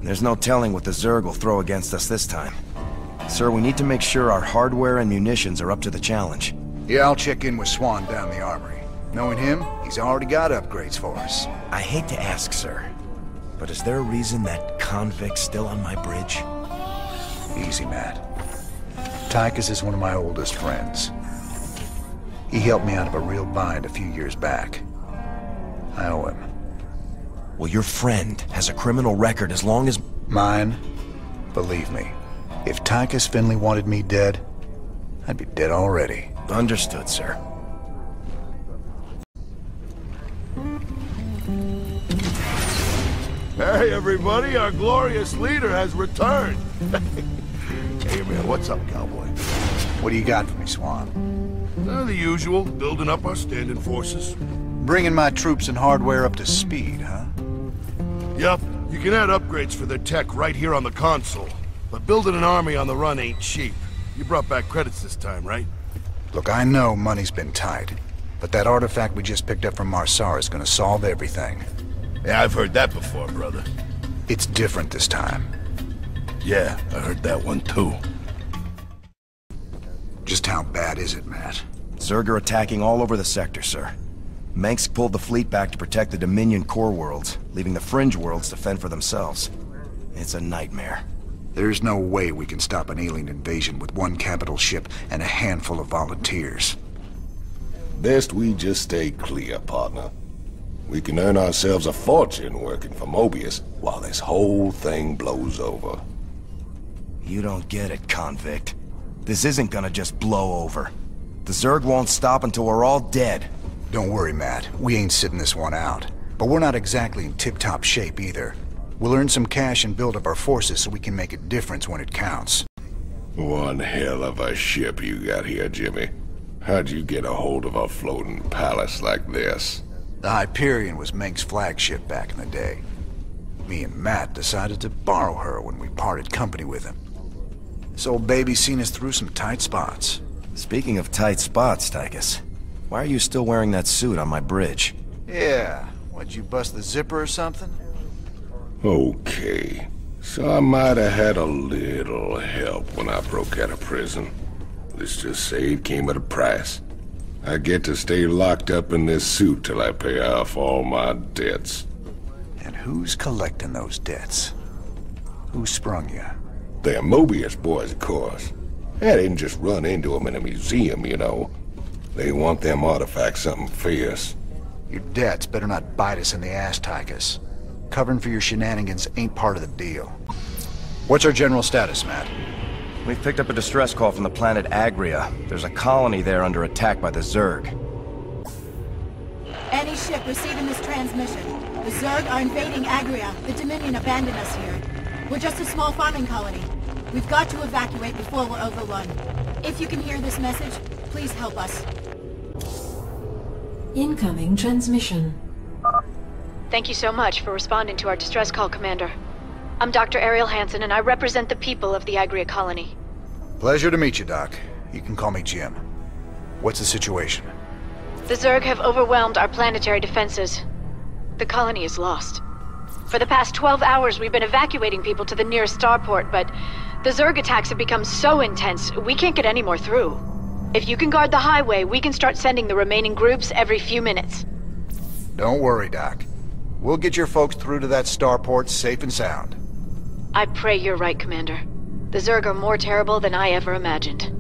There's no telling what the Zerg will throw against us this time. Sir, we need to make sure our hardware and munitions are up to the challenge. Yeah, I'll check in with Swan down the armory. Knowing him, he's already got upgrades for us. I hate to ask, sir, but is there a reason that convict's still on my bridge? Easy, Matt. Tychus is one of my oldest friends. He helped me out of a real bind a few years back. I owe him. Well, your friend has a criminal record as long as... Mine? Believe me, if Tychus Finley wanted me dead, I'd be dead already. Understood, sir. Hey, everybody, our glorious leader has returned. Hey, man, what's up, cowboy? What do you got for me, Swan? The usual, building up our standing forces. Bringing my troops and hardware up to speed, huh? Yup, you can add upgrades for their tech right here on the console. But building an army on the run ain't cheap. You brought back credits this time, right? Look, I know money's been tight, but that artifact we just picked up from Marsara is gonna solve everything. Yeah, I've heard that before, brother. It's different this time. Yeah, I heard that one too. Just how bad is it, Matt? Zerg are attacking all over the sector, sir. Mengsk pulled the fleet back to protect the Dominion core worlds, leaving the fringe worlds to fend for themselves. It's a nightmare. There's no way we can stop an alien invasion with one capital ship and a handful of volunteers. Best we just stay clear, partner. We can earn ourselves a fortune working for Mobius while this whole thing blows over. You don't get it, convict. This isn't gonna just blow over. The Zerg won't stop until we're all dead. Don't worry, Matt. We ain't sitting this one out. But we're not exactly in tip-top shape either. We'll earn some cash and build up our forces so we can make a difference when it counts. One hell of a ship you got here, Jimmy. How'd you get a hold of a floating palace like this? The Hyperion was Mengsk's flagship back in the day. Me and Matt decided to borrow her when we parted company with him. This old baby's seen us through some tight spots. Speaking of tight spots, Tychus, why are you still wearing that suit on my bridge? Yeah, what'd you bust the zipper or something? Okay, so I might have had a little help when I broke out of prison. Let's just say it came at a price. I get to stay locked up in this suit till I pay off all my debts. And who's collecting those debts? Who sprung you? They're Mobius boys, of course. I didn't just run into them in a museum, you know. They want them artifacts something fierce. Your debts better not bite us in the ass, Tychus. Covering for your shenanigans ain't part of the deal. What's our general status, Matt? We've picked up a distress call from the planet Agria. There's a colony there under attack by the Zerg. Any ship receiving this transmission. The Zerg are invading Agria. The Dominion abandoned us here. We're just a small farming colony. We've got to evacuate before we're overrun. If you can hear this message, please help us. Incoming transmission. Thank you so much for responding to our distress call, Commander. I'm Dr. Ariel Hansen, and I represent the people of the Agria colony. Pleasure to meet you, Doc. You can call me Jim. What's the situation? The Zerg have overwhelmed our planetary defenses. The colony is lost. For the past 12 hours, we've been evacuating people to the nearest starport, but the Zerg attacks have become so intense, we can't get any more through. If you can guard the highway, we can start sending the remaining groups every few minutes. Don't worry, Doc. We'll get your folks through to that starport safe and sound. I pray you're right, Commander. The Zerg are more terrible than I ever imagined.